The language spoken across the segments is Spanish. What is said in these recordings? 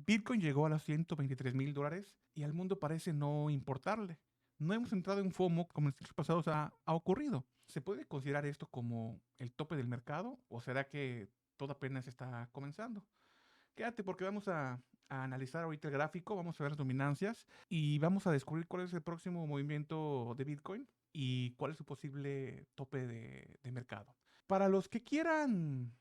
Bitcoin llegó a los $123,000 y al mundo parece no importarle. No hemos entrado en FOMO como en ciclos pasados ha ocurrido. ¿Se puede considerar esto como el tope del mercado o será que todo apenas está comenzando? Quédate porque vamos a analizar ahorita el gráfico, vamos a ver las dominancias y vamos a descubrir cuál es el próximo movimiento de Bitcoin y cuál es su posible tope de mercado. Para los que quieran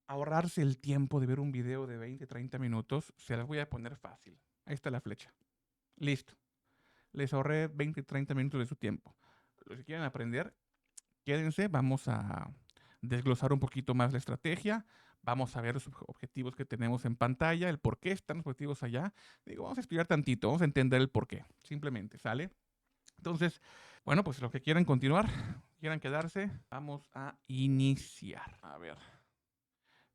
ahorrarse el tiempo de ver un video de 20, 30 minutos, se las voy a poner fácil. Ahí está la flecha. Listo. Les ahorré 20, 30 minutos de su tiempo. Los que quieran aprender, quédense, vamos a desglosar un poquito más la estrategia, vamos a ver los objetivos que tenemos en pantalla, el por qué están los objetivos allá. Digo, vamos a estudiar tantito, vamos a entender el por qué, simplemente, ¿sale? Entonces, bueno, pues los que quieran continuar, quieran quedarse, vamos a iniciar. A ver.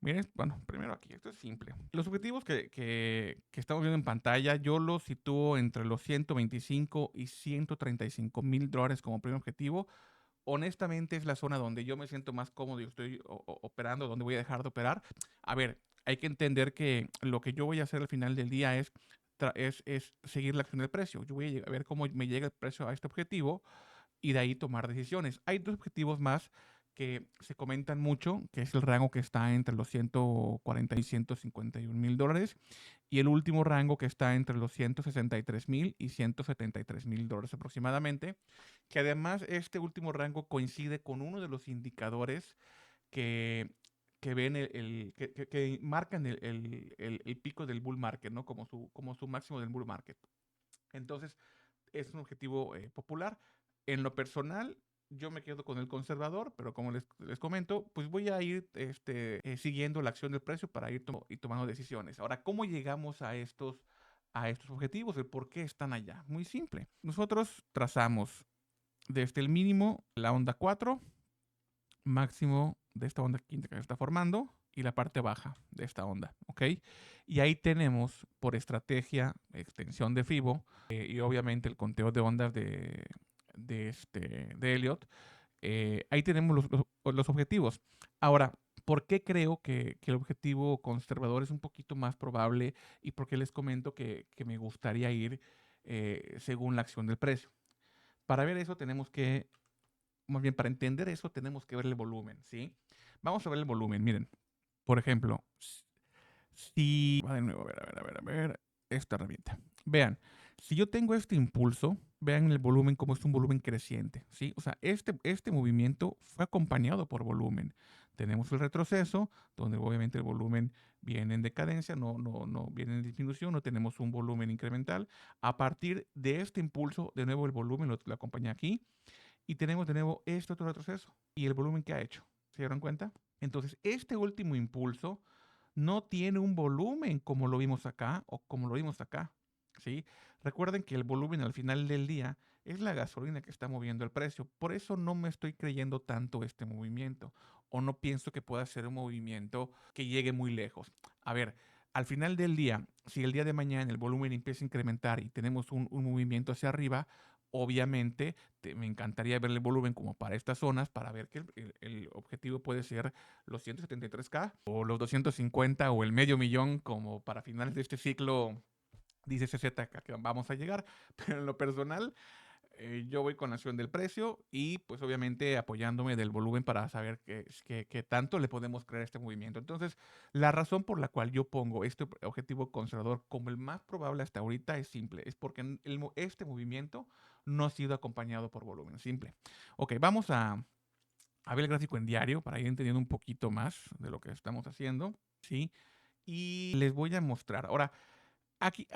Miren, bueno, primero aquí, esto es simple. Los objetivos que estamos viendo en pantalla, yo los sitúo entre los 125 y $135,000 como primer objetivo. Honestamente es la zona donde yo me siento más cómodo y estoy operando, donde voy a dejar de operar. A ver, hay que entender que lo que yo voy a hacer al final del día es seguir la acción del precio. Yo voy a ver cómo me llega el precio a este objetivo y de ahí tomar decisiones. Hay dos objetivos más que se comentan mucho, que es el rango que está entre los 140 y $151,000 y el último rango que está entre los 163,000 y $173,000 aproximadamente, que además este último rango coincide con uno de los indicadores que, que ven que marcan el pico del bull market, ¿no? Como su máximo del bull market. Entonces, es un objetivo popular. En lo personal, yo me quedo con el conservador, pero como les comento, pues voy a ir siguiendo la acción del precio para ir tomando decisiones. Ahora, ¿cómo llegamos a estos objetivos? ¿El por qué están allá? Muy simple. Nosotros trazamos desde el mínimo la onda 4, máximo de esta onda quinta que se está formando y la parte baja de esta onda, ¿ok? Y ahí tenemos por estrategia extensión de Fibo y obviamente el conteo de ondas de Elliot. Ahí tenemos los objetivos. Ahora, ¿por qué creo que el objetivo conservador es un poquito más probable y por qué les comento que me gustaría ir según la acción del precio? Para ver eso tenemos que, más bien para entender eso tenemos que ver el volumen, ¿sí? Vamos a ver el volumen, miren. Por ejemplo, si... Va de nuevo, a ver, esta herramienta. Vean, si yo tengo este impulso, vean el volumen como es un volumen creciente, ¿sí? O sea, este movimiento fue acompañado por volumen. Tenemos el retroceso, donde obviamente el volumen viene en decadencia, no viene en disminución, no tenemos un volumen incremental. A partir de este impulso, de nuevo el volumen lo acompaña aquí y tenemos de nuevo este otro retroceso y el volumen que ha hecho. ¿Se dieron cuenta? Entonces, este último impulso no tiene un volumen como lo vimos acá o como lo vimos acá. ¿Sí? Recuerden que el volumen al final del día es la gasolina que está moviendo el precio. Por eso no me estoy creyendo tanto este movimiento o no pienso que pueda ser un movimiento que llegue muy lejos. A ver, al final del día, si el día de mañana el volumen empieza a incrementar y tenemos un movimiento hacia arriba, obviamente me encantaría ver el volumen como para estas zonas para ver que el objetivo puede ser los 173K o los 250 o el medio millón como para finales de este ciclo dice CZ que vamos a llegar, pero en lo personal yo voy con la acción del precio y pues obviamente apoyándome del volumen para saber qué tanto le podemos creer a este movimiento. Entonces, la razón por la cual yo pongo este objetivo conservador como el más probable hasta ahorita es simple, es porque este movimiento no ha sido acompañado por volumen, simple. Ok, vamos a ver el gráfico en diario para ir entendiendo un poquito más de lo que estamos haciendo, ¿sí? Y les voy a mostrar. Ahora, aquí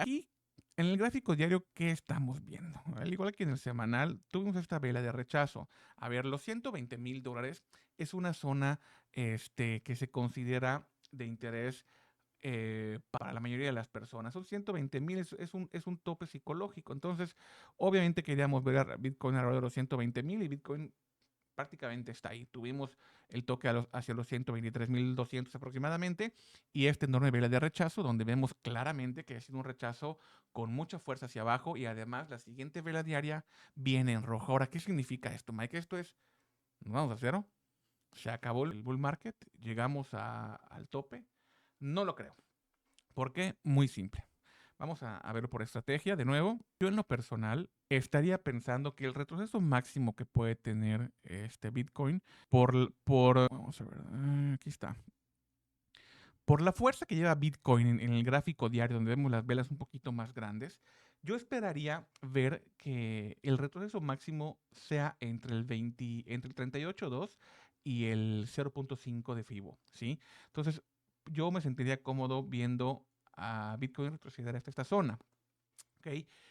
en el gráfico diario, ¿qué estamos viendo? Al igual que en el semanal, tuvimos esta vela de rechazo. A ver, los $120,000 es una zona que se considera de interés para la mayoría de las personas. Son 120,000, es un tope psicológico. Entonces, obviamente queríamos ver a Bitcoin alrededor de los 120,000 y Bitcoin prácticamente está ahí. Tuvimos el toque hacia los 123,200 aproximadamente y este enorme vela de rechazo donde vemos claramente que ha sido un rechazo con mucha fuerza hacia abajo y además la siguiente vela diaria viene en rojo. Ahora, ¿qué significa esto, Mike? Esto es, nos vamos a cero, se acabó el bull market, llegamos al tope. No lo creo. ¿Por qué? Muy simple. Vamos a verlo por estrategia de nuevo. Yo en lo personal estaría pensando que el retroceso máximo que puede tener este Bitcoin vamos a ver, aquí está. Por la fuerza que lleva Bitcoin en el gráfico diario, donde vemos las velas un poquito más grandes, yo esperaría ver que el retroceso máximo sea entre el 38.2 y el 0.5 de Fibo, ¿sí? Entonces, yo me sentiría cómodo viendo a Bitcoin retroceder hasta esta zona, ¿ok?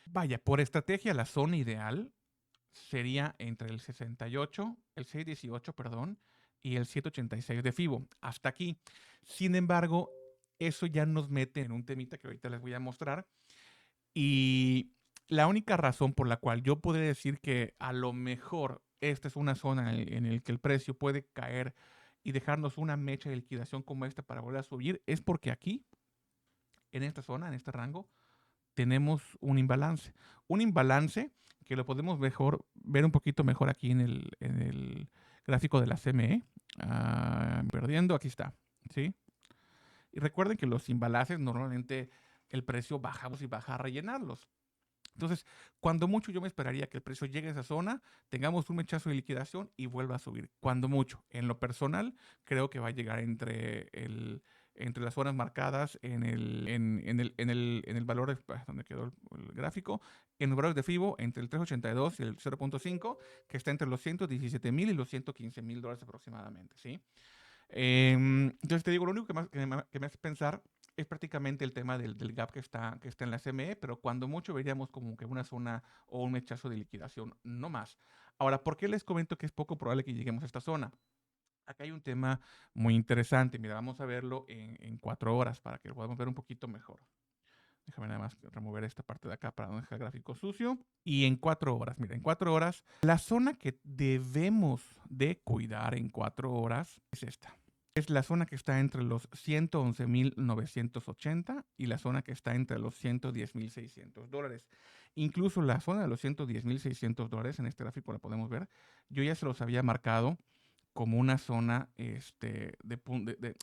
Vaya, por estrategia, la zona ideal sería entre el 68, el 618, perdón, y el 786 de Fibo. Hasta aquí. Sin embargo, eso ya nos mete en un temita que ahorita les voy a mostrar. Y la única razón por la cual yo podría decir que a lo mejor esta es una zona en el que el precio puede caer y dejarnos una mecha de liquidación como esta para volver a subir es porque aquí, en esta zona, en este rango, tenemos un imbalance. Un imbalance que lo podemos ver un poquito mejor aquí en el gráfico de la CME. Perdiendo, aquí está. ¿Sí? Y recuerden que los imbalances normalmente el precio bajamos y baja a rellenarlos. Entonces, cuando mucho yo me esperaría que el precio llegue a esa zona, tengamos un mechazo de liquidación y vuelva a subir. Cuando mucho. En lo personal, creo que va a llegar entre las zonas marcadas en el valor, donde quedó el gráfico, en los valores de FIBO, entre el 382 y el 0.5, que está entre los 117,000 y los 115,000 dólares aproximadamente, ¿sí? Entonces te digo, lo único que me hace pensar es prácticamente el tema del gap que está en la CME, pero cuando mucho veríamos como que una zona o un mechazo de liquidación, no más. Ahora, ¿por qué les comento que es poco probable que lleguemos a esta zona? Acá hay un tema muy interesante. Mira, vamos a verlo en 4 horas para que lo podamos ver un poquito mejor. Déjame nada más remover esta parte de acá para no dejar el gráfico sucio. Y en 4 horas, mira, en 4 horas, la zona que debemos de cuidar en 4 horas es esta. Es la zona que está entre los 111,980 y la zona que está entre los 110,600 dólares. Incluso la zona de los 110,600 dólares, en este gráfico la podemos ver, yo ya se los había marcado como una zona,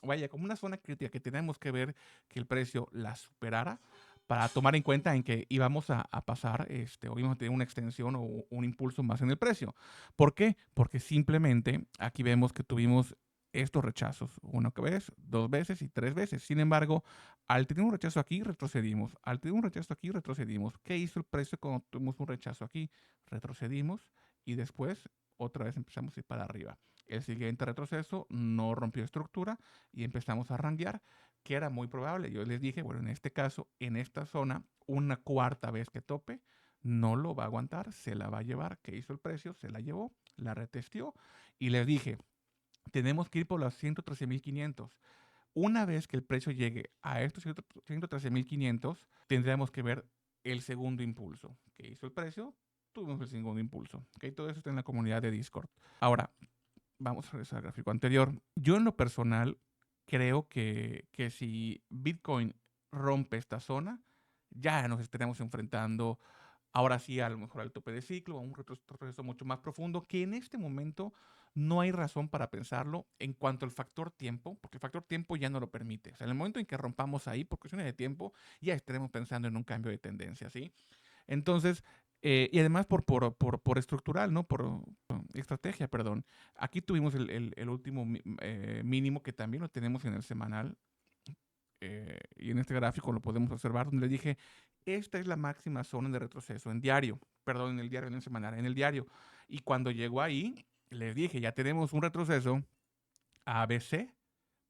vaya, como una zona crítica que tenemos que ver que el precio la superara para tomar en cuenta en que íbamos a pasar, o íbamos a tener una extensión o un impulso más en el precio. ¿Por qué? Porque simplemente aquí vemos que tuvimos estos rechazos, una vez, 2 veces y 3 veces. Sin embargo, al tener un rechazo aquí, retrocedimos. Al tener un rechazo aquí, retrocedimos. ¿Qué hizo el precio cuando tuvimos un rechazo aquí? Retrocedimos y después otra vez empezamos a ir para arriba. El siguiente retroceso no rompió estructura y empezamos a ranguear, que era muy probable. Yo les dije, bueno, en este caso, en esta zona, una cuarta vez que tope, no lo va a aguantar, se la va a llevar. ¿Qué hizo el precio? Se la llevó, la retesteó y les dije, tenemos que ir por los 113,500. Una vez que el precio llegue a estos 113,500, tendríamos que ver el segundo impulso. ¿Qué hizo el precio? Tuvimos el segundo impulso. ¿Okay? Todo eso está en la comunidad de Discord. Ahora, vamos a regresar al gráfico anterior. Yo en lo personal creo que si Bitcoin rompe esta zona, ya nos estaremos enfrentando ahora sí a lo mejor al tope de ciclo, a un retroceso mucho más profundo, que en este momento no hay razón para pensarlo en cuanto al factor tiempo, porque el factor tiempo ya no lo permite. O sea, en el momento en que rompamos ahí, por cuestiones de tiempo, ya estaremos pensando en un cambio de tendencia, ¿sí? Entonces, y además por estructural, ¿no? Por estrategia, perdón. Aquí tuvimos el último mínimo que también lo tenemos en el semanal. Y en este gráfico lo podemos observar, donde le dije, esta es la máxima zona de retroceso en diario, perdón, en el diario, en el semanal, en el diario. Y cuando llegó ahí, les dije, ya tenemos un retroceso ABC.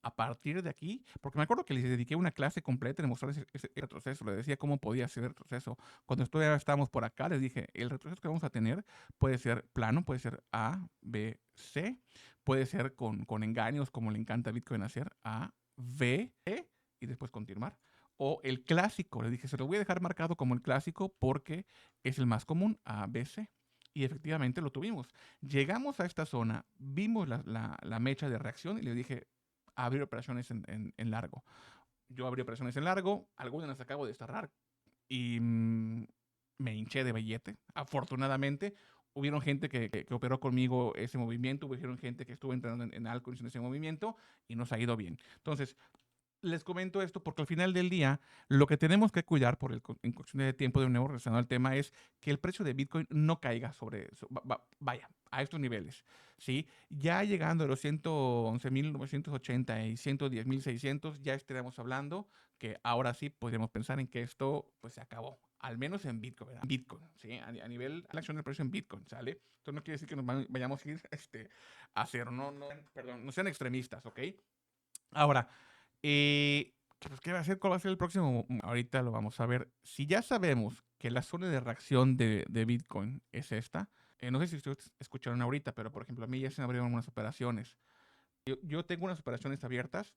A partir de aquí, porque me acuerdo que les dediqué una clase completa en mostrar ese retroceso, les decía cómo podía ser el retroceso. Cuando todavía estábamos por acá, les dije, el retroceso que vamos a tener puede ser plano, puede ser A, B, C, puede ser con engaños, como le encanta a Bitcoin hacer, A, B, E, y después continuar. O el clásico, les dije, se lo voy a dejar marcado como el clásico porque es el más común, A, B, C. Y efectivamente lo tuvimos. Llegamos a esta zona, vimos la mecha de reacción y les dije, abrir operaciones en largo. Yo abrí operaciones en largo, algunas las acabo de cerrar y me hinché de billete. Afortunadamente, hubieron gente que operó conmigo ese movimiento, hubieron gente que estuvo entrando en algo en ese movimiento y nos ha ido bien. Entonces, Les comento esto porque al final del día, lo que tenemos que cuidar en cuestión de tiempo, de nuevo, regresando al tema, es que el precio de Bitcoin no caiga vaya, a estos niveles, ¿sí? Ya llegando a los 111.980 y 110.600, ya estaremos hablando que ahora sí podríamos pensar en que esto, pues, se acabó. Al menos en Bitcoin, ¿verdad? Bitcoin, ¿sí? A nivel de la acción del precio en Bitcoin, ¿sale? Esto no quiere decir que vayamos a ir a cero, perdón, no sean extremistas, ¿ok? Ahora, pues, ¿qué va a ser? ¿Cuál va a ser el próximo? Ahorita lo vamos a ver. Si ya sabemos que la zona de reacción de Bitcoin es esta, no sé si ustedes escucharon ahorita, pero por ejemplo, a mí ya se me abrieron unas operaciones. Yo tengo unas operaciones abiertas.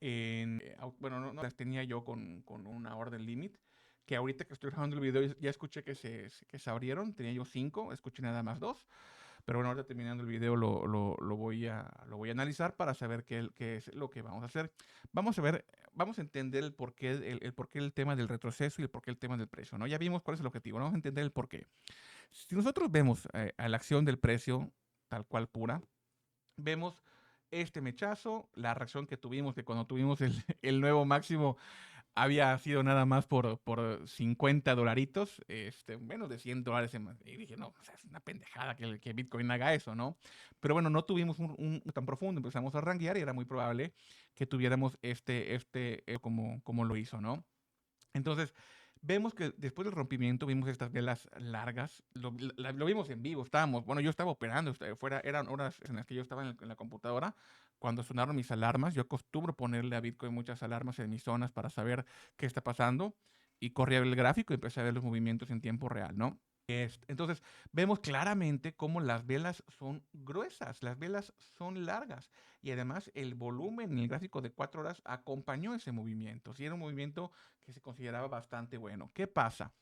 Bueno, no las tenía yo con una orden limit. Que ahorita que estoy grabando el video ya escuché que se abrieron. Tenía yo 5, escuché nada más 2. Pero bueno, ahorita terminando el video lo voy a analizar para saber qué es lo que vamos a hacer. Vamos a ver, vamos a entender el porqué el tema del retroceso y el porqué el tema del precio, ¿no? Ya vimos cuál es el objetivo, ¿no? Vamos a entender el porqué. Si nosotros vemos a la acción del precio tal cual pura, vemos este mechazo, la reacción que tuvimos, que cuando tuvimos el nuevo máximo había sido nada más por 50 dolaritos, menos de 100 dólares. Y dije, no, o sea, es una pendejada que Bitcoin haga eso, ¿no? Pero bueno, no tuvimos un tan profundo, empezamos a rankear y era muy probable que tuviéramos como lo hizo, ¿no? Entonces, vemos que después del rompimiento vimos estas velas largas, lo vimos en vivo, bueno, yo estaba operando, eran horas en las que yo estaba en la computadora, cuando sonaron mis alarmas. Yo acostumbro ponerle a Bitcoin muchas alarmas en mis zonas para saber qué está pasando, y corría el gráfico y empecé a ver los movimientos en tiempo real, ¿no? Entonces, vemos claramente cómo las velas son gruesas, las velas son largas, y además el volumen en el gráfico de 4 horas acompañó ese movimiento. Sí, era un movimiento que se consideraba bastante bueno. ¿Qué pasa?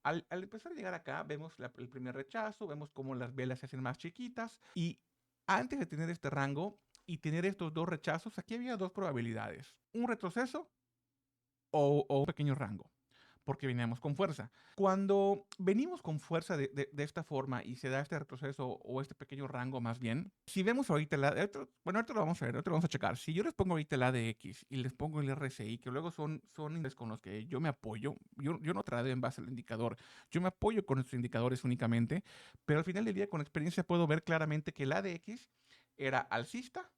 Al empezar a llegar acá, vemos el primer rechazo, vemos cómo las velas se hacen más chiquitas, y antes de tener este rango y tener estos dos rechazos, aquí había dos probabilidades: un retroceso o un pequeño rango, porque veníamos con fuerza. Cuando venimos con fuerza de esta forma y se da este retroceso o este pequeño rango más bien, si vemos ahorita bueno, ahorita lo vamos a ver, ahorita lo vamos a checar. Si yo les pongo ahorita el ADX y les pongo el RSI, que luego son índices con los que yo me apoyo, yo no tradeo en base al indicador, yo me apoyo con estos indicadores únicamente, pero al final del día con experiencia puedo ver claramente que el ADX era alcista,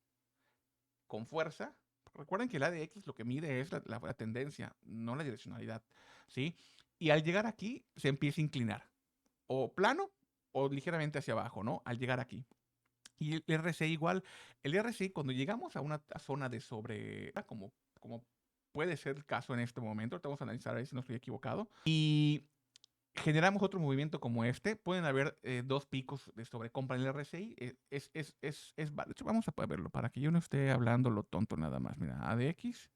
con fuerza. Recuerden que el ADX lo que mide es la tendencia, no la direccionalidad, ¿sí? Y al llegar aquí se empieza a inclinar, o plano o ligeramente hacia abajo, ¿no? Al llegar aquí. Y el RSI igual. El RSI, cuando llegamos a una zona de como puede ser el caso en este momento, ahorita vamos a analizar a ver si no estoy equivocado, y generamos otro movimiento como este, pueden haber dos picos de sobrecompra en el RSI. De hecho, vamos a poder verlo para que yo no esté hablando lo tonto nada más. Mira, ADX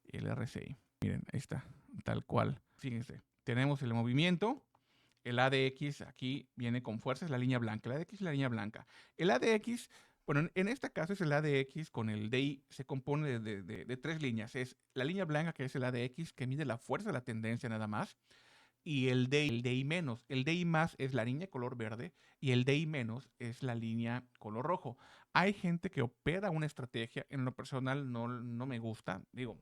y el RSI. Miren, ahí está, tal cual. Fíjense, tenemos el movimiento. El ADX aquí viene con fuerza, es la línea blanca. El ADX es la línea blanca. El ADX, bueno, en este caso es el ADX con el DI, se compone de tres líneas. Es la línea blanca, que es el ADX, que mide la fuerza de la tendencia nada más, y el DI menos. El DI más es la línea color verde y el DI menos es la línea color rojo. Hay gente que opera una estrategia, en lo personal no me gusta, digo,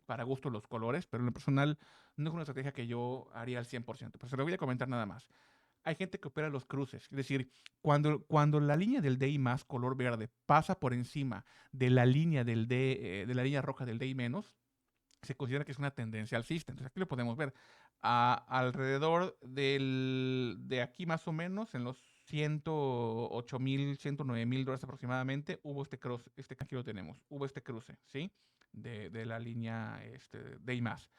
para gusto los colores, pero en lo personal no es una estrategia que yo haría al 100%, pero se lo voy a comentar nada más. Hay gente que opera los cruces, es decir, cuando la línea del DI más color verde pasa por encima de la línea de la línea roja del DI menos, se considera que es una tendencia alcista. Entonces aquí lo podemos ver. Alrededor de aquí más o menos, en los 108.000, 109.000 dólares aproximadamente, hubo este cruce, aquí lo tenemos, hubo este cruce, ¿sí? De la línea de I más.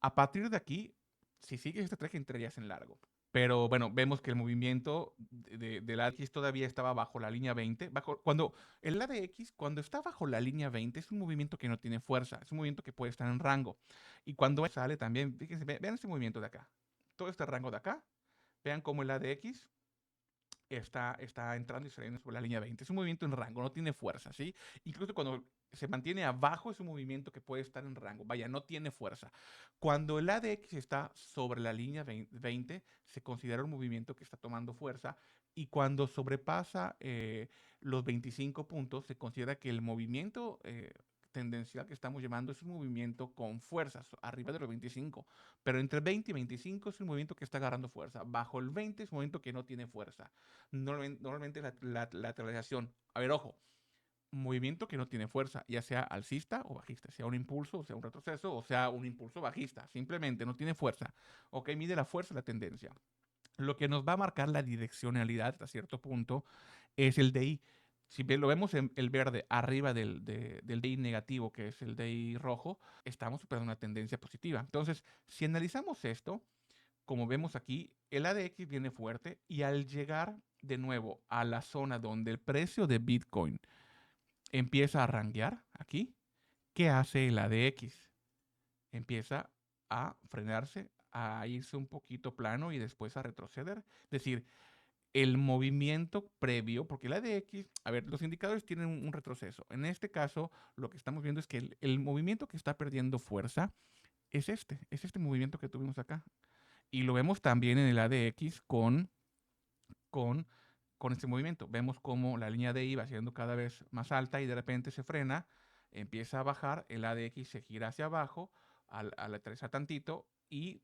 A partir de aquí, si sigues esta estrategia, entrarías en largo. Pero bueno, vemos que el movimiento del ADX todavía estaba bajo la línea 20. El ADX, cuando está bajo la línea 20, es un movimiento que no tiene fuerza, es un movimiento que puede estar en rango. Y cuando sale también, fíjense, vean este movimiento de acá, todo este rango de acá, vean cómo el ADX está entrando y saliendo sobre la línea 20. Es un movimiento en rango, no tiene fuerza, ¿sí? Incluso cuando se mantiene abajo es un movimiento que puede estar en rango. Vaya, no tiene fuerza. Cuando el ADX está sobre la línea 20, se considera un movimiento que está tomando fuerza. Y cuando sobrepasa los 25 puntos, se considera que el movimiento tendencial que estamos llevando es un movimiento con fuerzas, arriba de los 25, pero entre 20 y 25 es un movimiento que está agarrando fuerza. Bajo el 20 es un movimiento que no tiene fuerza. Normalmente la lateralización, a ver, ojo, movimiento que no tiene fuerza, ya sea alcista o bajista, sea un impulso, o sea un retroceso, o sea un impulso bajista, simplemente no tiene fuerza. Ok, mide la fuerza de la tendencia. Lo que nos va a marcar la direccionalidad hasta cierto punto es el DI. Si lo vemos en el verde arriba del DI negativo, que es el DI rojo, estamos superando una tendencia positiva. Entonces, si analizamos esto, como vemos aquí, el ADX viene fuerte y al llegar de nuevo a la zona donde el precio de Bitcoin empieza a ranguear aquí, ¿qué hace el ADX? Empieza a frenarse, a irse un poquito plano y después a retroceder. Es decir, el movimiento previo, porque el ADX, a ver, los indicadores tienen un retroceso. En este caso, lo que estamos viendo es que el movimiento que está perdiendo fuerza es este movimiento que tuvimos acá. Y lo vemos también en el ADX con, con este movimiento. Vemos cómo la línea DI va siendo cada vez más alta y de repente se frena, empieza a bajar, el ADX se gira hacia abajo, al aterrizar tantito y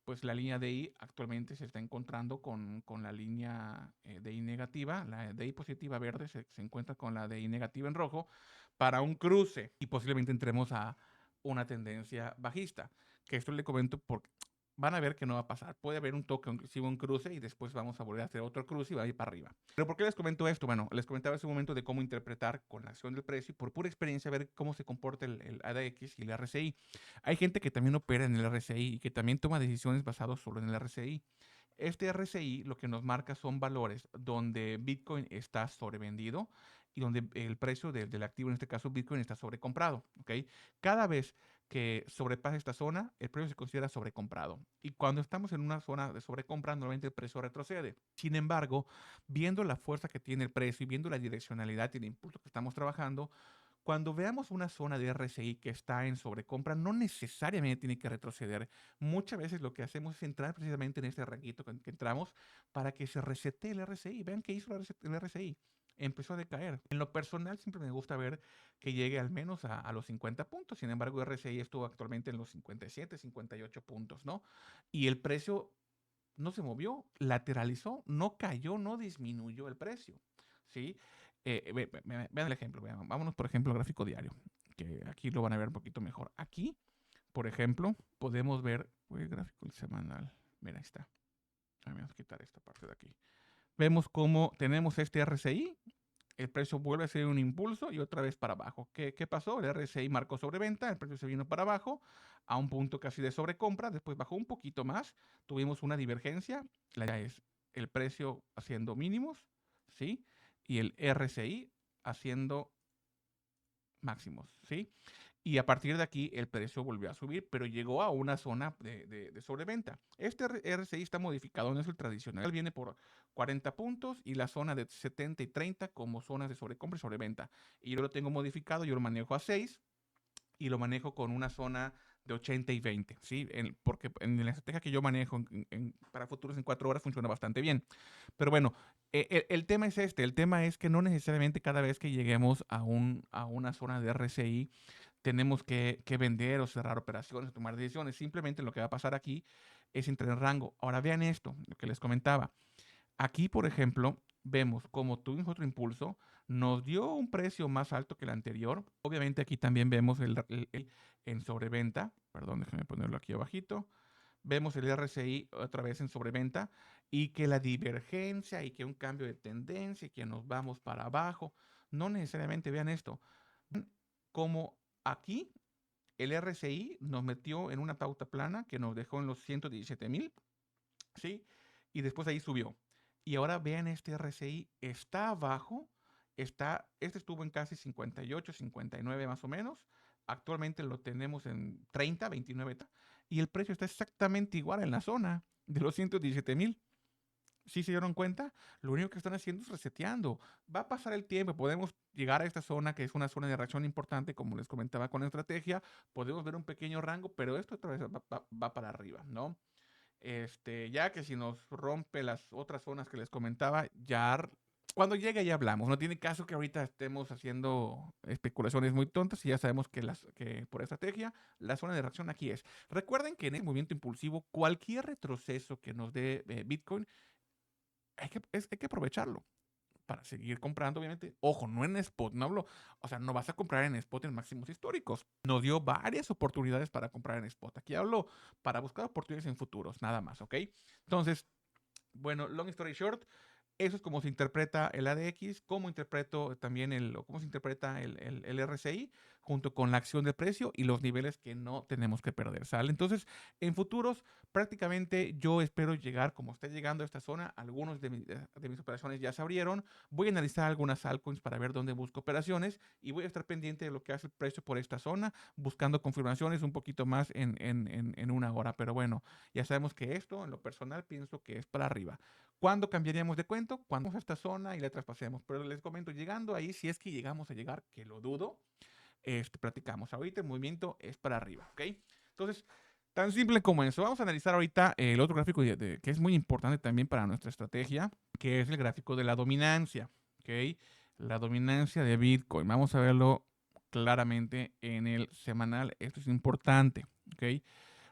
pues la línea DI actualmente se está encontrando con la línea DI negativa, la DI positiva verde se encuentra con la DI negativa en rojo para un cruce y posiblemente entremos a una tendencia bajista. Que esto le comento porque van a ver que no va a pasar. Puede haber un toque, inclusive un cruce, y después vamos a volver a hacer otro cruce y va a ir para arriba. ¿Pero por qué les comento esto? Bueno, les comentaba ese momento de cómo interpretar con la acción del precio y por pura experiencia ver cómo se comporta el ADX y el RSI. Hay gente que también opera en el RSI y que también toma decisiones basadas solo en el RSI. Este RSI lo que nos marca son valores donde Bitcoin está sobrevendido y donde el precio del activo, en este caso Bitcoin, está sobrecomprado. ¿Ok? Cada vez que sobrepasa esta zona, el precio se considera sobrecomprado. Y cuando estamos en una zona de sobrecompra, normalmente el precio retrocede. Sin embargo, viendo la fuerza que tiene el precio y viendo la direccionalidad y el impulso que estamos trabajando, cuando veamos una zona de RSI que está en sobrecompra, no necesariamente tiene que retroceder. Muchas veces lo que hacemos es entrar precisamente en este ranguito que entramos para que se resete el RSI. Vean qué hizo el RSI. Empezó a decaer. En lo personal siempre me gusta ver que llegue al menos a los 50 puntos. Sin embargo, RSI estuvo actualmente en los 57, 58 puntos, ¿no? Y el precio no se movió, lateralizó, no cayó, no disminuyó el precio, ¿sí? Vean el ejemplo, vámonos por ejemplo al gráfico diario, que aquí lo van a ver un poquito mejor. Aquí, por ejemplo, podemos ver el gráfico semanal. Mira, ahí está. Vamos a quitar esta parte de aquí. Vemos cómo tenemos este RSI, el precio vuelve a ser un impulso y otra vez para abajo. ¿Qué pasó? El RSI marcó sobreventa, el precio se vino para abajo a un punto casi de sobrecompra, después bajó un poquito más, tuvimos una divergencia, la idea es el precio haciendo mínimos, ¿sí? Y el RSI haciendo máximos, ¿sí? Y a partir de aquí el precio volvió a subir, pero llegó a una zona de sobreventa. Este RSI está modificado, no es el tradicional. Viene por 40 puntos y la zona de 70 y 30 como zonas de sobrecompra y sobreventa. Y yo lo tengo modificado, yo lo manejo a 6 y lo manejo con una zona de 80 y 20, ¿sí? Porque en la estrategia que yo manejo para futuros en 4 horas funciona bastante bien. Pero bueno, el tema es este, el tema es que no necesariamente cada vez que lleguemos a una zona de RSI tenemos que vender o cerrar operaciones, tomar decisiones. Simplemente lo que va a pasar aquí es entrar en rango. Ahora vean esto, lo que les comentaba. Aquí, por ejemplo, vemos como tuvimos otro impulso, nos dio un precio más alto que el anterior. Obviamente aquí también vemos en sobreventa. Perdón, déjenme ponerlo aquí abajito. Vemos el RSI otra vez en sobreventa y que la divergencia y que un cambio de tendencia y que nos vamos para abajo. No necesariamente vean esto. Como aquí el RSI nos metió en una pauta plana que nos dejó en los 117,000, ¿sí? Y después ahí subió. Y ahora vean este RSI, está abajo, este estuvo en casi 58, 59 más o menos. Actualmente lo tenemos en 30, 29 y el precio está exactamente igual en la zona de los 117,000. ¿Sí se dieron cuenta? Lo único que están haciendo es reseteando. Va a pasar el tiempo, podemos llegar a esta zona que es una zona de reacción importante, como les comentaba con la estrategia, podemos ver un pequeño rango, pero esto otra vez va para arriba, ¿no? Ya que si nos rompe las otras zonas que les comentaba, ya Cuando llegue ya hablamos. No tiene caso que ahorita estemos haciendo especulaciones muy tontas y ya sabemos que por estrategia la zona de reacción aquí es. Recuerden que en el movimiento impulsivo, cualquier retroceso que nos dé Bitcoin, hay que aprovecharlo para seguir comprando, obviamente. Ojo, no en spot, no hablo, o sea, no vas a comprar en spot en máximos históricos. Nos dio varias oportunidades para comprar en spot. Aquí hablo para buscar oportunidades en futuros, nada más, ¿ok? Entonces, bueno, long story short, eso es como se interpreta el ADX, cómo interpreto también o cómo se interpreta el RSI, junto con la acción de precio y los niveles que no tenemos que perder, ¿sale? Entonces, en futuros, prácticamente yo espero llegar, como está llegando a esta zona, algunos de mis operaciones ya se abrieron, voy a analizar algunas altcoins para ver dónde busco operaciones y voy a estar pendiente de lo que hace el precio por esta zona, buscando confirmaciones un poquito más en una hora, pero bueno, ya sabemos que esto, en lo personal, pienso que es para arriba. ¿Cuándo cambiaríamos de cuento? Cuando a esta zona y la traspasemos. Pero les comento, llegando ahí, si es que llegamos a llegar, que lo dudo, platicamos. Ahorita el movimiento es para arriba, ¿ok? Entonces, tan simple como eso. Vamos a analizar ahorita el otro gráfico que es muy importante también para nuestra estrategia, que es el gráfico de la dominancia, ¿ok? La dominancia de Bitcoin. Vamos a verlo claramente en el semanal. Esto es importante, ¿ok?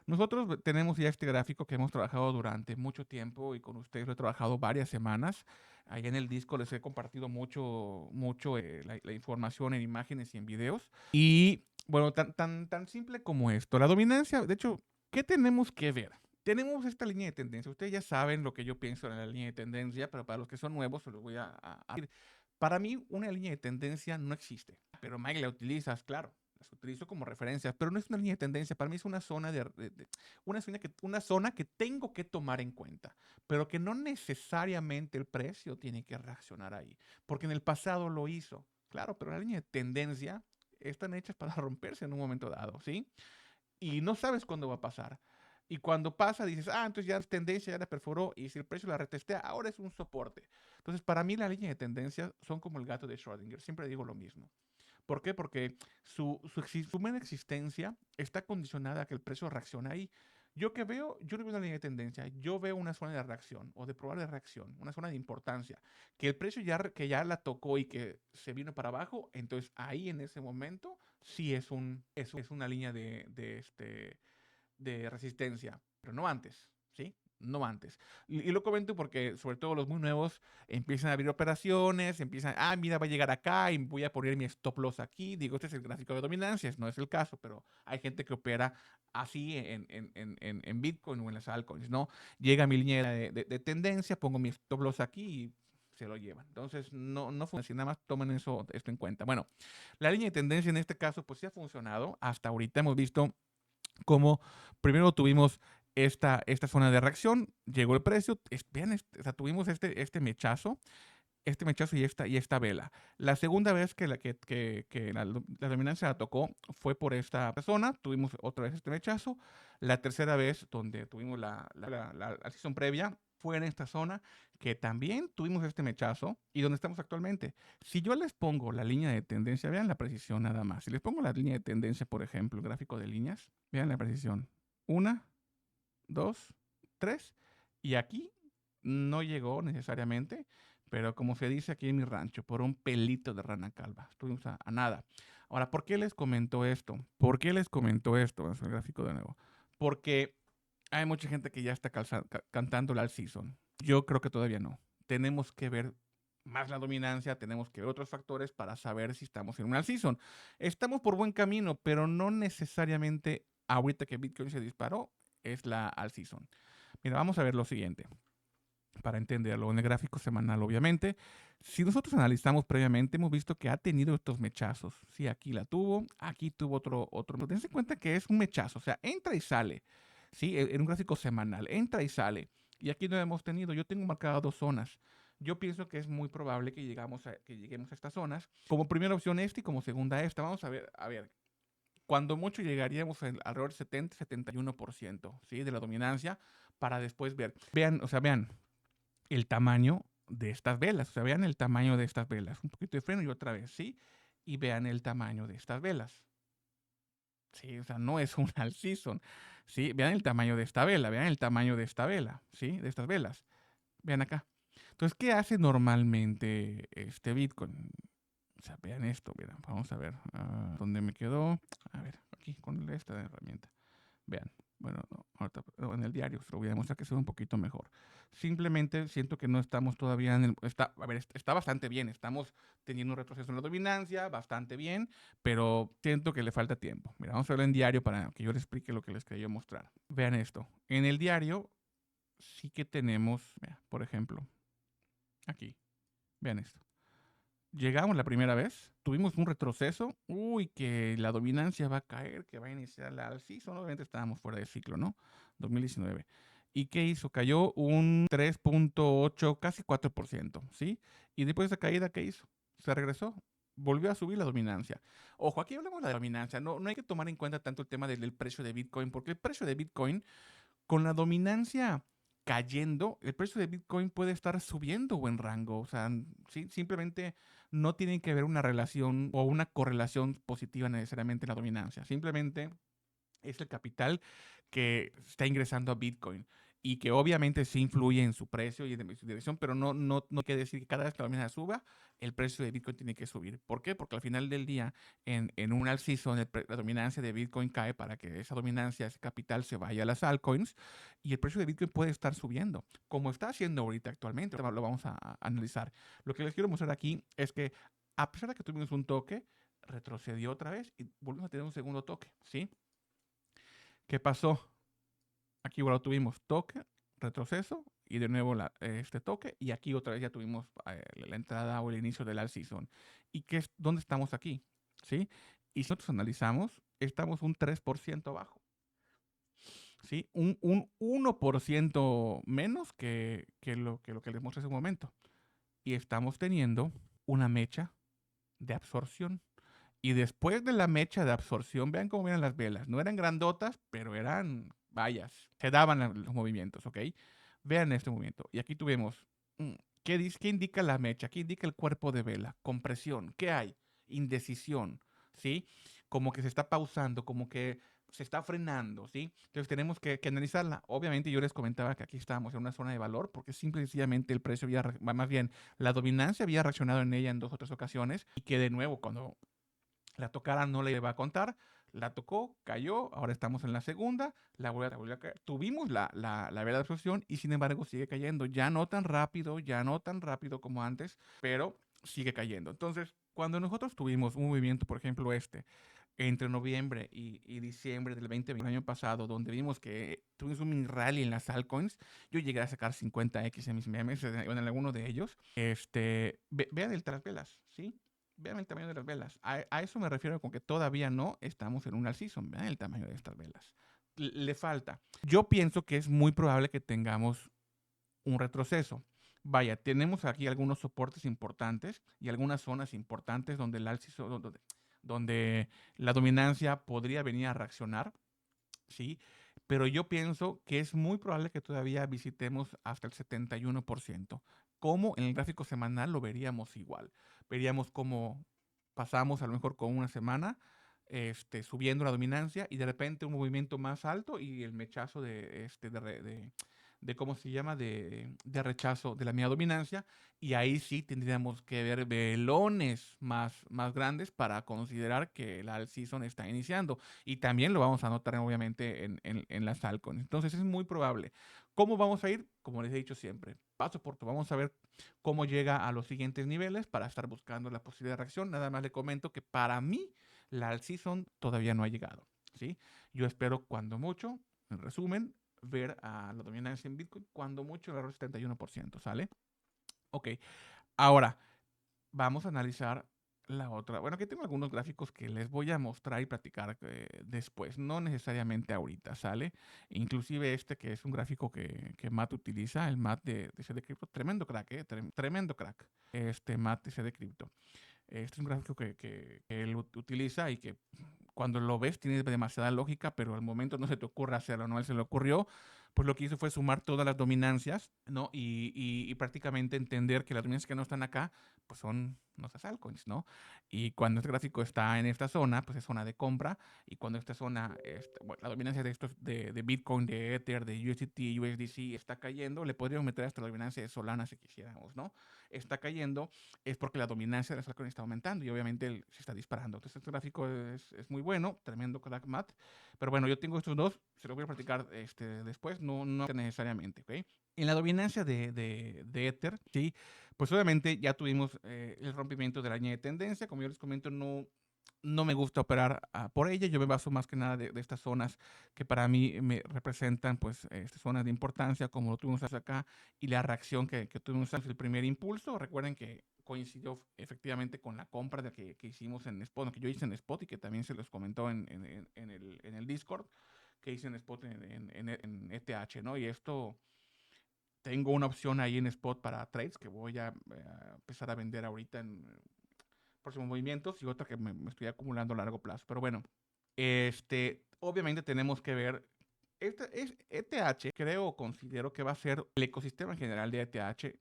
Nosotros tenemos ya este gráfico que hemos trabajado durante mucho tiempo y con ustedes lo he trabajado varias semanas. Ahí en el disco les he compartido mucho la información en imágenes y en videos. Y bueno, tan simple como esto. La dominancia, de hecho, ¿qué tenemos que ver? Tenemos esta línea de tendencia. Ustedes ya saben lo que yo pienso en la línea de tendencia, pero para los que son nuevos se los voy a decir. Para mí, una línea de tendencia no existe, pero Mike la utilizas, claro. Las utilizo como referencias, pero no es una línea de tendencia. Para mí es una zona una zona que tengo que tomar en cuenta, pero que no necesariamente el precio tiene que reaccionar ahí, porque en el pasado lo hizo. Claro, pero la línea de tendencia están hechas para romperse en un momento dado, ¿sí? Y no sabes cuándo va a pasar. Y cuando pasa, dices, entonces ya es tendencia, ya la perforó, y si el precio la retestea, ahora es un soporte. Entonces, para mí la línea de tendencia son como el gato de Schrödinger. Siempre digo lo mismo. ¿Por qué? Porque su mera existencia está condicionada a que el precio reaccione ahí. Yo no veo una línea de tendencia, yo veo una zona de reacción o de probable reacción, una zona de importancia. Que el precio que ya la tocó y que se vino para abajo, entonces ahí en ese momento sí es una línea de resistencia, pero no antes, ¿sí? No antes. Y lo comento porque, sobre todo los muy nuevos, empiezan a abrir operaciones, mira, va a llegar acá y voy a poner mi stop loss aquí. Digo, este es el gráfico de dominancias, no es el caso, pero hay gente que opera así en Bitcoin o en las altcoins, ¿no? Llega mi línea de tendencia, pongo mi stop loss aquí y se lo llevan. Entonces, no funciona así, nada más tomen esto en cuenta. Bueno, la línea de tendencia en este caso, pues sí ha funcionado. Hasta ahorita hemos visto como primero tuvimos esta zona de reacción, llegó el precio, vean, o sea, tuvimos este mechazo y esta vela. La segunda vez que la dominancia la tocó fue por esta zona, tuvimos otra vez este mechazo. La tercera vez donde tuvimos la sesión previa fue en esta zona que también tuvimos este mechazo y donde estamos actualmente. Si yo les pongo la línea de tendencia, vean la precisión nada más. Si les pongo la línea de tendencia, por ejemplo, el gráfico de líneas, vean la precisión. 1, 2, 3. Y aquí no llegó necesariamente, pero como se dice aquí en mi rancho, por un pelito de rana calva. Estuvimos a nada. Ahora, ¿por qué les comento esto? ¿Por qué les comento esto? Vamos al gráfico de nuevo. Porque hay mucha gente que ya está cantando el all season. Yo creo que todavía no. Tenemos que ver más la dominancia, tenemos que ver otros factores para saber si estamos en un all season. Estamos por buen camino, pero no necesariamente ahorita que Bitcoin se disparó es la all season. Mira, vamos a ver lo siguiente para entenderlo en el gráfico semanal, obviamente. Si nosotros analizamos previamente, hemos visto que ha tenido estos mechazos. Sí, aquí la tuvo, aquí tuvo otro. Dense cuenta que es un mechazo, o sea, entra y sale. Sí, en un gráfico semanal, entra y sale. Y aquí no hemos tenido, yo tengo marcadas dos zonas. Yo pienso que es muy probable que lleguemos a estas zonas. Como primera opción esta y como segunda esta. Vamos a ver, cuando mucho llegaríamos alrededor del 70-71%, ¿sí? De la dominancia para después ver. Vean, o sea, vean el tamaño de estas velas. O sea, vean el tamaño de estas velas. Un poquito de freno y otra vez, ¿sí? Y vean el tamaño de estas velas. Sí, o sea, no es un all season. Sí, vean el tamaño de esta vela, vean el tamaño de esta vela, ¿sí? De estas velas. Vean acá. Entonces, ¿qué hace normalmente este Bitcoin? O sea, vean esto, mira, vamos a ver dónde me quedó. A ver, aquí con esta herramienta. Vean, bueno, no, ahorita en el diario se lo voy a demostrar que se ve un poquito mejor. Simplemente siento que no estamos todavía en el... A ver, está bastante bien, estamos teniendo un retroceso en la dominancia, bastante bien, pero siento que le falta tiempo. Mira, vamos a verlo en diario para que yo les explique lo que les quería mostrar. Vean esto, en el diario sí que tenemos, mira, por ejemplo, aquí, vean esto. Llegamos la primera vez, tuvimos un retroceso, uy, que la dominancia va a caer, que va a iniciar la alza, obviamente estábamos fuera de ciclo, ¿no? 2019. ¿Y qué hizo? Cayó un 3.8, casi 4%, ¿sí? Y después de esa caída, ¿qué hizo? Se regresó, volvió a subir la dominancia. Ojo, aquí hablamos de la dominancia, no hay que tomar en cuenta tanto el tema del precio de Bitcoin, porque el precio de Bitcoin con la dominancia cayendo, el precio de Bitcoin puede estar subiendo o en rango. O sea, ¿sí? Simplemente no tiene que haber una relación o una correlación positiva necesariamente en la dominancia. Simplemente es el capital que está ingresando a Bitcoin y que obviamente sí influye en su precio y en su dirección, pero no quiere decir que cada vez que la dominancia suba, el precio de Bitcoin tiene que subir. ¿Por qué? Porque al final del día, en un alciso, la dominancia de Bitcoin cae para que esa dominancia, ese capital se vaya a las altcoins y el precio de Bitcoin puede estar subiendo, como está haciendo ahorita actualmente. Lo vamos a analizar. Lo que les quiero mostrar aquí es que a pesar de que tuvimos un toque, retrocedió otra vez y volvimos a tener un segundo toque, ¿sí? ¿Qué pasó? Aquí igual tuvimos toque, retroceso y de nuevo este toque y aquí otra vez ya tuvimos la entrada o el inicio del all season. ¿Y dónde estamos aquí? ¿Sí? Y si nosotros analizamos, estamos un 3% abajo. ¿Sí? Un 1% menos que les mostré hace un momento. Y estamos teniendo una mecha de absorción. Y después de la mecha de absorción, vean cómo eran las velas. No eran grandotas, pero eran vallas. Se daban los movimientos, ¿ok? Vean este movimiento. Y aquí tuvimos, ¿qué indica la mecha? ¿Qué indica el cuerpo de vela? Compresión. ¿Qué hay? Indecisión, ¿sí? Como que se está pausando, como que se está frenando, ¿sí? Entonces tenemos que analizarla. Obviamente yo les comentaba que aquí estábamos en una zona de valor porque simple y sencillamente el precio más bien, la dominancia había reaccionado en ella en 2 o 3 ocasiones y que de nuevo cuando la tocara no le va a contar, la tocó, cayó, ahora estamos en la segunda, la volvió a caer. Tuvimos la vela de absorción y sin embargo sigue cayendo, ya no tan rápido como antes, pero sigue cayendo. Entonces, cuando nosotros tuvimos un movimiento, por ejemplo entre noviembre y diciembre del 2020, el año pasado, donde vimos que tuvimos un mini rally en las altcoins, yo llegué a sacar 50x en mis memes, en alguno de ellos. Vean el tras velas, ¿sí? Vean el tamaño de las velas. A eso me refiero con que todavía no estamos en un all season. Vean el tamaño de estas velas. Le falta. Yo pienso que es muy probable que tengamos un retroceso. Vaya, tenemos aquí algunos soportes importantes y algunas zonas importantes donde el all season, donde la dominancia podría venir a reaccionar, ¿sí? Pero yo pienso que es muy probable que todavía visitemos hasta el 71%. Como en el gráfico semanal lo veríamos igual. Veríamos cómo pasamos a lo mejor con una semana subiendo la dominancia y de repente un movimiento más alto y el mechazo de ¿cómo se llama? De rechazo de la media dominancia. Y ahí sí tendríamos que ver velones más grandes para considerar que el all season está iniciando. Y también lo vamos a notar obviamente en las altcoins. Entonces es muy probable. ¿Cómo vamos a ir? Como les he dicho siempre, paso por paso. Vamos a ver cómo llega a los siguientes niveles para estar buscando la posibilidad de reacción. Nada más le comento que para mí la all season todavía no ha llegado, ¿sí? Yo espero cuando mucho, en resumen, ver a la dominancia en Bitcoin, cuando mucho el error 71%, ¿sale? Ok, ahora vamos a analizar la otra. Bueno, aquí tengo algunos gráficos que les voy a mostrar y platicar después, no necesariamente ahorita, ¿sale? Inclusive este que es un gráfico que Matt utiliza, el Matt de CD Crypto, tremendo crack, tremendo crack, este Matt de CD Crypto. Este es un gráfico que él utiliza y que cuando lo ves tiene demasiada lógica, pero al momento no se te ocurre hacerlo, ¿no? Él se le ocurrió, pues lo que hizo fue sumar todas las dominancias, ¿no? Y prácticamente entender que las dominancias que no están acá, pues son nuestras altcoins, ¿no? Y cuando este gráfico está en esta zona, pues es zona de compra. Y cuando esta zona, bueno, la dominancia de estos de Bitcoin, de Ether, de USDT, USDC está cayendo, le podríamos meter hasta la dominancia de Solana si quisiéramos, ¿no? Está cayendo, es porque la dominancia de las altcoins está aumentando y obviamente se está disparando. Entonces este gráfico es muy bueno, tremendo crack math. Pero bueno, yo tengo estos dos, se los voy a platicar después, no necesariamente, ¿ok? En la dominancia de Ether, ¿sí? Pues obviamente ya tuvimos el rompimiento de la línea de tendencia. Como yo les comento, no me gusta operar por ella. Yo me baso más que nada de estas zonas que para mí me representan, pues, estas zonas de importancia, como lo tuvimos acá, y la reacción que tuvimos en el primer impulso. Recuerden que coincidió efectivamente con la compra que hicimos en Spot, que yo hice en Spot y que también se los comentó en el Discord, que hice en Spot en ETH, ¿no? Y esto tengo una opción ahí en Spot para trades que voy a empezar a vender ahorita en próximos movimientos y otra que me estoy acumulando a largo plazo. Pero bueno, obviamente tenemos que ver. ETH, creo o considero que va a ser el ecosistema en general de ETH,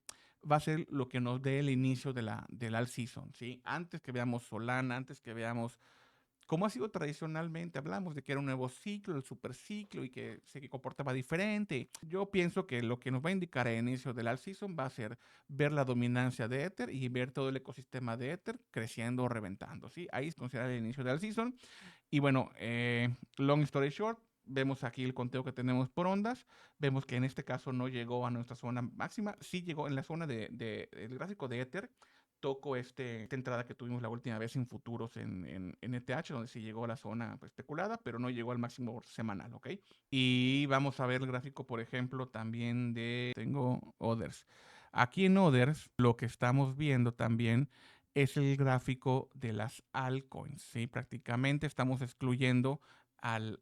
va a ser lo que nos dé el inicio del all season, ¿sí? Antes que veamos Solana, antes que veamos como ha sido tradicionalmente, hablamos de que era un nuevo ciclo, el superciclo y que se comportaba diferente. Yo pienso que lo que nos va a indicar el inicio del all season va a ser ver la dominancia de Ether y ver todo el ecosistema de Ether creciendo o reventando, ¿sí? Ahí es considerar el inicio del all season. Y bueno, long story short, vemos aquí el conteo que tenemos por ondas. Vemos que en este caso no llegó a nuestra zona máxima, sí llegó en la zona del gráfico de Ether. Toco esta entrada que tuvimos la última vez en futuros en ETH, donde sí llegó a la zona pues, especulada, pero no llegó al máximo semanal, ¿ok? Y vamos a ver el gráfico, por ejemplo, también tengo Others. Aquí en Others, lo que estamos viendo también es el gráfico de las altcoins, ¿sí? Prácticamente estamos excluyendo al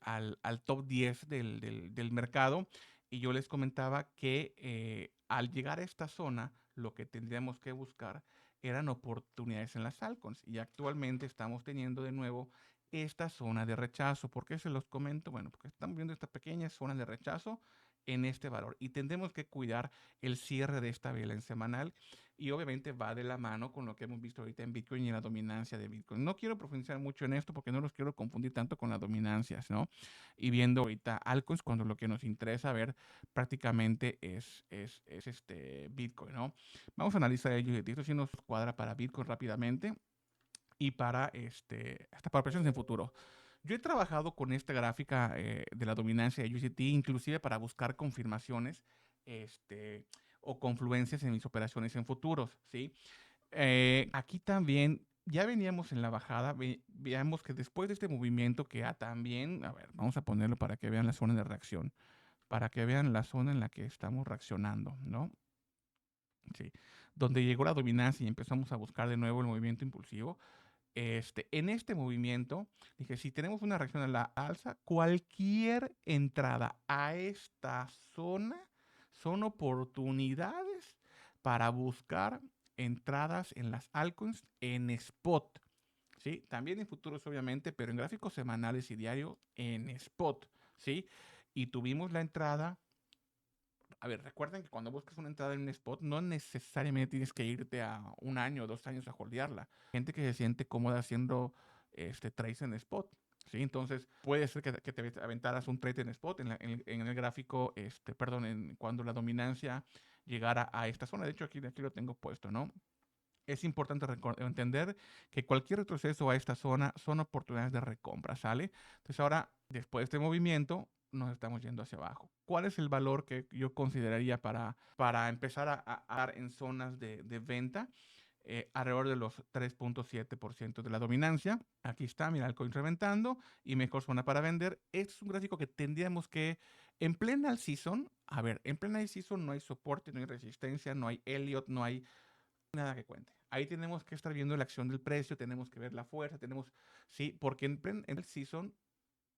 top 10 del mercado. Y yo les comentaba que al llegar a esta zona, lo que tendríamos que buscar eran oportunidades en las altcoins. Y actualmente estamos teniendo de nuevo esta zona de rechazo. ¿Por qué se los comento? Bueno, porque estamos viendo esta pequeña zona de rechazo en este valor y tendremos que cuidar el cierre de esta vela en semanal y obviamente va de la mano con lo que hemos visto ahorita en Bitcoin y en la dominancia de Bitcoin. No quiero profundizar mucho en esto porque no los quiero confundir tanto con las dominancias, ¿no? Y viendo ahorita altcoins cuando lo que nos interesa ver prácticamente es Bitcoin, ¿no? Vamos a analizar ello y esto sí nos cuadra para Bitcoin rápidamente y para hasta para operaciones en futuro. Yo he trabajado con esta gráfica de la dominancia de USDT, inclusive para buscar confirmaciones o confluencias en mis operaciones en futuros, ¿sí? Aquí también ya veníamos en la bajada, veamos que después de este movimiento que también, a ver, vamos a ponerlo para que vean la zona de reacción, para que vean la zona en la que estamos reaccionando, ¿no? Sí, donde llegó la dominancia y empezamos a buscar de nuevo el movimiento impulsivo. En este movimiento, dije, si tenemos una reacción a la alza, cualquier entrada a esta zona son oportunidades para buscar entradas en las altcoins en spot. ¿Sí? También en futuros, obviamente, pero en gráficos semanales y diarios en spot. ¿Sí? Y tuvimos la entrada. A ver, recuerden que cuando buscas una entrada en un spot, no necesariamente tienes que irte a un año o 2 años a holdearla. Gente que se siente cómoda haciendo trades en spot. ¿Sí? Entonces, puede ser que te aventaras un trade en spot en el gráfico, perdón, cuando la dominancia llegara a esta zona. De hecho, aquí lo tengo puesto, ¿no? Es importante entender que cualquier retroceso a esta zona son oportunidades de recompra, ¿sale? Entonces ahora, después de este movimiento, nos estamos yendo hacia abajo. ¿Cuál es el valor que yo consideraría para empezar a dar en zonas de venta? Alrededor de los 3.7% de la dominancia. Aquí está, mira el coin reventando y mejor zona para vender. Este es un gráfico que tendríamos que, en plena season, a ver, en plena season no hay soporte, no hay resistencia, no hay Elliott, no hay nada que cuente. Ahí tenemos que estar viendo la acción del precio, tenemos que ver la fuerza, sí, porque en el season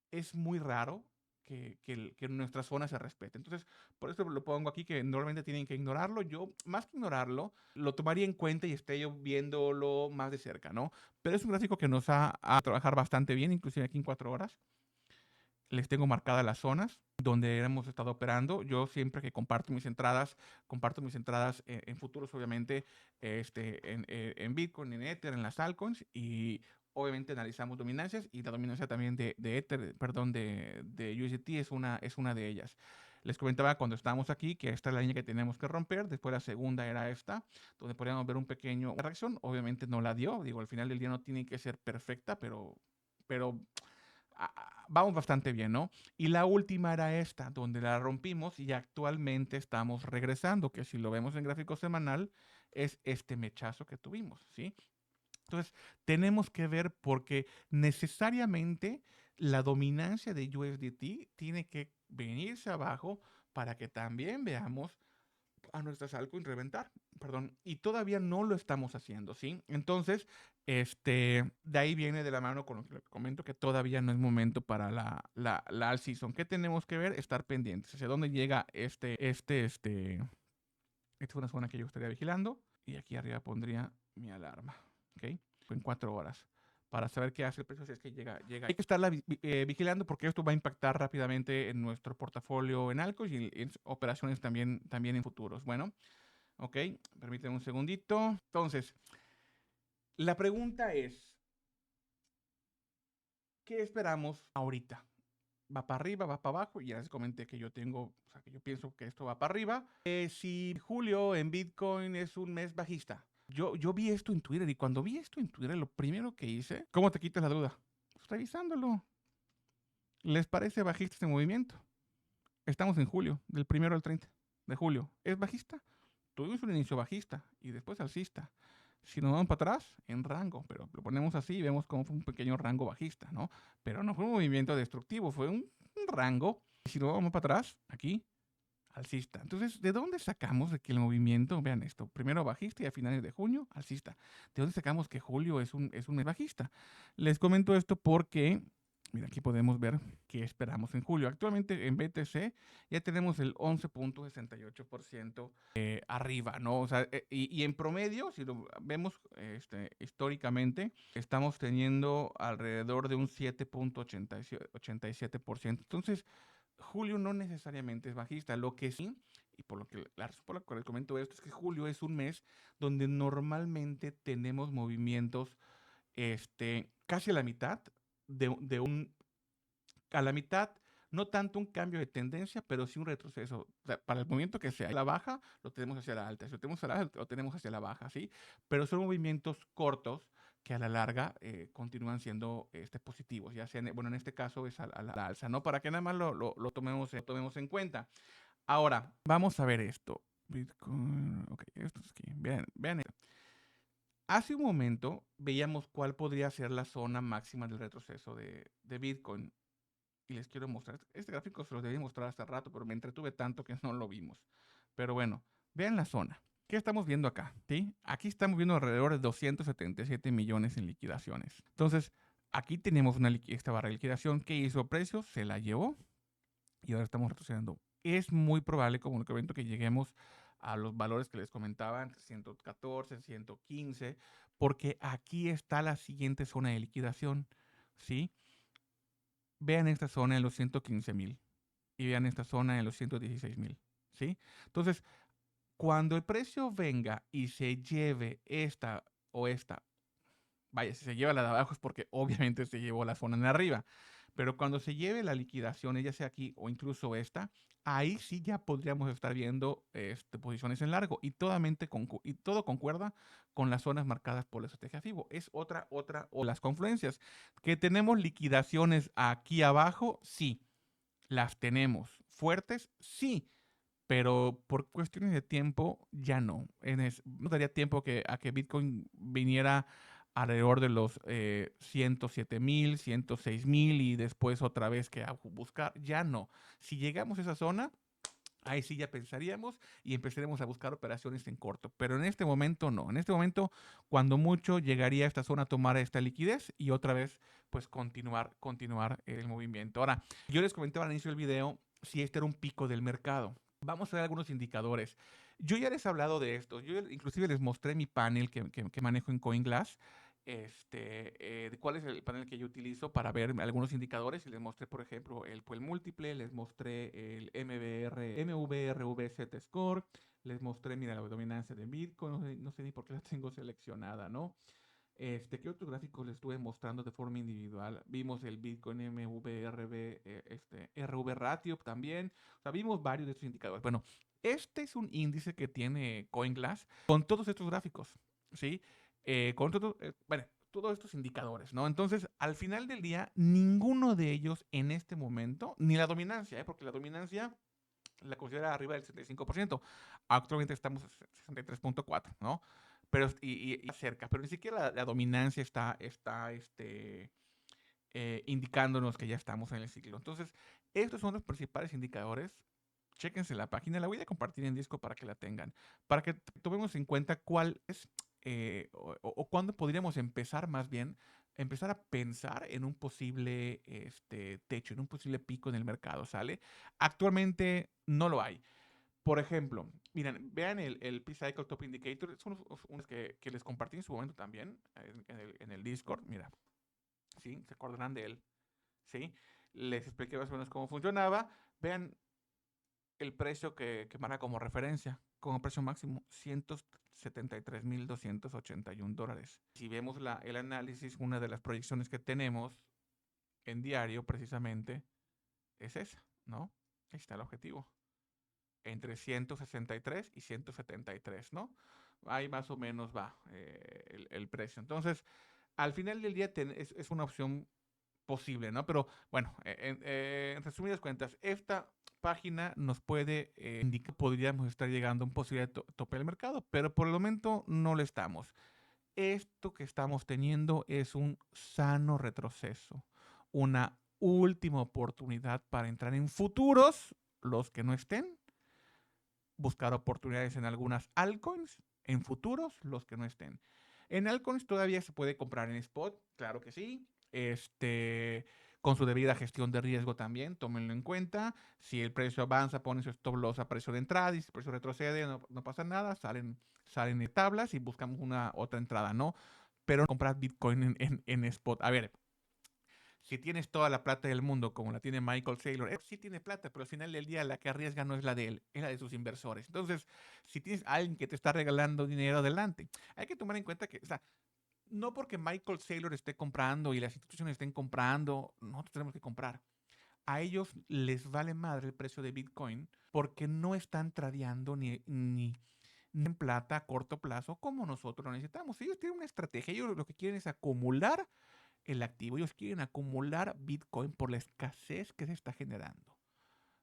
es muy raro que nuestra zona se respete. Entonces, por eso lo pongo aquí, que normalmente tienen que ignorarlo. Yo, más que ignorarlo, lo tomaría en cuenta y esté yo viéndolo más de cerca, ¿no? Pero es un gráfico que nos a trabajar bastante bien, inclusive aquí en 4 horas. les tengo marcadas las zonas donde hemos estado operando. Yo siempre que comparto mis entradas en futuros, obviamente, en Bitcoin, en Ether, en las altcoins, y obviamente analizamos dominancias, y la dominancia también de Ether, perdón, de USDT es una de ellas. Les comentaba cuando estábamos aquí que esta es la línea que tenemos que romper. Después la segunda era esta, donde podríamos ver un pequeño reacción. Obviamente no la dio. Digo, al final del día no tiene que ser perfecta, pero vamos bastante bien, ¿no? Y la última era esta, donde la rompimos y actualmente estamos regresando, que si lo vemos en gráfico semanal, es este mechazo que tuvimos, ¿sí? Entonces, tenemos que ver porque necesariamente la dominancia de USDT tiene que venirse abajo para que también veamos a nuestras altcoins reventar, perdón, y todavía no lo estamos haciendo, ¿sí? Entonces, de ahí viene de la mano con lo que comento, que todavía no es momento para la alt season. ¿Qué tenemos que ver? Estar pendientes. ¿Hacia dónde llega esta es una zona que yo estaría vigilando, y aquí arriba pondría mi alarma, ¿ok? En 4 horas, para saber qué hace el precio si es que llega. Hay que estarla vigilando porque esto va a impactar rápidamente en nuestro portafolio en altcoins y en operaciones también en futuros. Bueno, ok, permíteme un segundito. Entonces, la pregunta es, ¿qué esperamos ahorita? ¿Va para arriba, va para abajo? Y ya les comenté que yo que yo pienso que esto va para arriba. Si julio en Bitcoin es un mes bajista. Yo vi esto en Twitter, y cuando vi esto en Twitter, lo primero que hice, ¿cómo te quitas la duda? Pues revisándolo. ¿Les parece bajista este movimiento? Estamos en julio, del 1 al 30 de julio. ¿Es bajista? Tuvimos un inicio bajista y después alcista. Si nos vamos para atrás, en rango, pero lo ponemos así y vemos cómo fue un pequeño rango bajista, ¿no? Pero no fue un movimiento destructivo, fue un rango. Y si nos vamos para atrás, aquí, alcista. Entonces, ¿de dónde sacamos de que el movimiento, vean esto, primero bajista y a finales de junio, alcista? ¿De dónde sacamos que julio es un mes bajista? Les comento esto porque, mira, aquí podemos ver qué esperamos en julio. Actualmente en BTC ya tenemos el 11.68% arriba, ¿no? O sea, y en promedio, si lo vemos históricamente, estamos teniendo alrededor de un 7.87%. Entonces, julio no necesariamente es bajista. Lo que sí, y por lo que la razón por la cual comento esto, es que julio es un mes donde normalmente tenemos movimientos casi a la mitad a la mitad, no tanto un cambio de tendencia, pero sí un retroceso. O sea, para el movimiento que sea la baja, lo tenemos hacia la alta. Si lo tenemos hacia la alta, lo tenemos hacia la baja, ¿sí? Pero son movimientos cortos que a la larga continúan siendo positivos, ya sea, bueno, en este caso es a la alza, ¿no? Para que nada más lo tomemos en cuenta. Ahora, vamos a ver esto. Bitcoin, ok, esto es aquí. Vean esto. Hace un momento veíamos cuál podría ser la zona máxima del retroceso de Bitcoin. Y les quiero mostrar. Este gráfico se los debí mostrar hace rato, pero me entretuve tanto que no lo vimos. Pero bueno, vean la zona. ¿Qué estamos viendo acá? ¿Sí? Aquí estamos viendo alrededor de 277 millones en liquidaciones. Entonces, aquí tenemos esta barra de liquidación que hizo precios, se la llevó y ahora estamos retrocediendo. Es muy probable, como lo que comento, que lleguemos a los valores que les comentaba, entre 114, 115, porque aquí está la siguiente zona de liquidación, ¿sí? Vean esta zona en los 115,000 y vean esta zona en los 116,000, ¿sí? Entonces, cuando el precio venga y se lleve esta o esta, vaya, si se lleva la de abajo es porque obviamente se llevó la zona de arriba, pero cuando se lleve la liquidación, ya sea aquí o incluso esta, ahí sí ya podríamos estar viendo posiciones en largo, y y todo concuerda con las zonas marcadas por la estrategia FIBO. Es otra, o las confluencias. Que tenemos liquidaciones aquí abajo, sí, las tenemos. Fuertes, sí, pero por cuestiones de tiempo ya no. No daría tiempo a que Bitcoin viniera alrededor de los 107,000, 106,000 y después otra vez que a buscar. Ya no. Si llegamos a esa zona, ahí sí ya pensaríamos y empezaremos a buscar operaciones en corto. Pero en este momento no. En este momento, cuando mucho, llegaría a esta zona a tomar esta liquidez y otra vez, pues continuar el movimiento. Ahora, yo les comentaba al inicio del video si este era un pico del mercado. Vamos a ver algunos indicadores. Yo ya les he hablado de esto. Yo inclusive les mostré mi panel que manejo en CoinGlass. de cuál es el panel que yo utilizo para ver algunos indicadores. Y les mostré, por ejemplo, el Puel Múltiple, les mostré el MVRV Z-Score, les mostré, mira, la dominancia de Bitcoin, no sé ni por qué la tengo seleccionada, ¿no? ¿Qué otros gráficos les estuve mostrando de forma individual? Vimos el Bitcoin MVRV, RV Ratio también. O sea, vimos varios de estos indicadores. Bueno, este es un índice que tiene CoinGlass con todos estos gráficos, ¿sí? Bueno, todos estos indicadores, ¿no? Entonces, al final del día, ninguno de ellos en este momento, ni la dominancia, porque la dominancia la considera arriba del 75%. Actualmente estamos a 63.4, ¿no? Pero, y cerca, pero ni siquiera la dominancia está indicándonos que ya estamos en el ciclo. Entonces, estos son los principales indicadores. Chéquense la página, la voy a compartir en Discord para que la tengan, para que tomemos en cuenta cuál es o cuándo podríamos empezar más bien, empezar a pensar en un posible techo, en un posible pico en el mercado, ¿sale? Actualmente no lo hay. Por ejemplo, miren, vean el P-Cycle Top Indicator, son unos que les compartí en su momento también en el Discord, mira, ¿sí? Se acordarán de él, ¿sí? Les expliqué más o menos cómo funcionaba. Vean el precio que marca como referencia, como precio máximo, $173,281. Si vemos el análisis, una de las proyecciones que tenemos en diario precisamente es esa, ¿no? Ahí está el objetivo. Entre 163 y 173, ¿no? Ahí más o menos va el precio. Entonces, al final del día es una opción posible, ¿no? Pero bueno, en resumidas cuentas, esta página nos puede indicar que podríamos estar llegando a un posible tope del mercado, pero por el momento no lo estamos. Esto que estamos teniendo es un sano retroceso, una última oportunidad para entrar en futuros, los que no estén, buscar oportunidades en algunas altcoins, en futuros, los que no estén. En altcoins todavía se puede comprar en spot, claro que sí. Con su debida gestión de riesgo también, tómenlo en cuenta. Si el precio avanza, ponen su stop loss a precio de entrada y si el precio retrocede, no pasa nada, salen de tablas y buscamos una otra entrada, ¿no? Pero no comprar Bitcoin en spot. A ver, si tienes toda la plata del mundo, como la tiene Michael Saylor, sí tiene plata, pero al final del día la que arriesga no es la de él, es la de sus inversores. Entonces, si tienes a alguien que te está regalando dinero adelante, hay que tomar en cuenta que, o sea, no porque Michael Saylor esté comprando y las instituciones estén comprando, nosotros tenemos que comprar. A ellos les vale madre el precio de Bitcoin porque no están tradeando ni en plata a corto plazo como nosotros lo necesitamos. Ellos tienen una estrategia, ellos lo que quieren es acumular el activo. Ellos quieren acumular Bitcoin por la escasez que se está generando.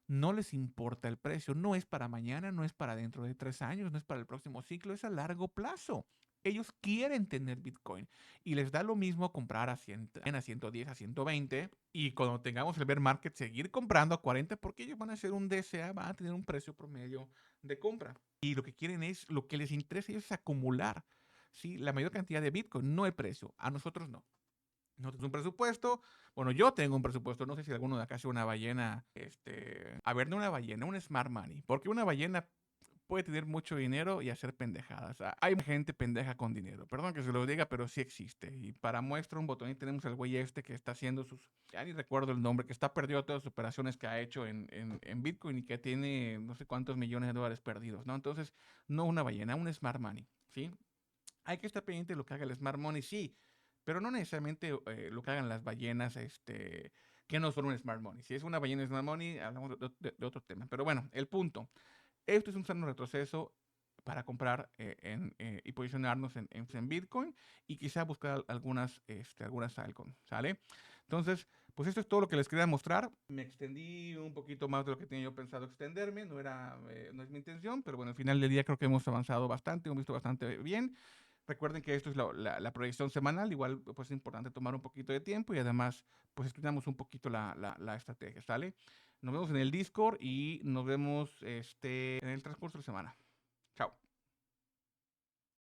No les importa el precio. No es para mañana, no es para dentro de 3 años, no es para el próximo ciclo, es a largo plazo. Ellos quieren tener Bitcoin y les da lo mismo comprar a 100, a 110, a 120 y cuando tengamos el bear market seguir comprando a 40 porque ellos van a hacer un DCA, van a tener un precio promedio de compra. Y lo que quieren es, lo que les interesa a ellos es acumular, ¿sí? La mayor cantidad de Bitcoin, no el precio. A nosotros no. Nosotros un presupuesto, bueno, yo tengo un presupuesto, no sé si alguno de acá sea una ballena, a ver, no una ballena, un smart money, porque una ballena puede tener mucho dinero y hacer pendejadas. Hay gente pendeja con dinero, perdón que se lo diga, pero sí existe. Y para muestra un botón, y tenemos al güey que está haciendo ya ni recuerdo el nombre, que está perdido todas las operaciones que ha hecho en Bitcoin y que tiene no sé cuántos millones de dólares perdidos, ¿no? Entonces, no una ballena, un smart money, ¿sí? Hay que estar pendiente de lo que haga el smart money, sí, pero no necesariamente lo que hagan las ballenas, que no son un smart money. Si es una ballena smart money, hablamos de otro tema. Pero bueno, el punto. Esto es un sano retroceso para comprar y posicionarnos en Bitcoin y quizá buscar algunas altcoins, ¿sale? Entonces, pues esto es todo lo que les quería mostrar. Me extendí un poquito más de lo que tenía yo pensado extenderme, no es mi intención, pero bueno, al final del día creo que hemos avanzado bastante, hemos visto bastante bien. Recuerden que esto es la proyección semanal, igual pues es importante tomar un poquito de tiempo y además pues estudiamos un poquito la estrategia, ¿sale? Nos vemos en el Discord y nos vemos en el transcurso de la semana. Chao.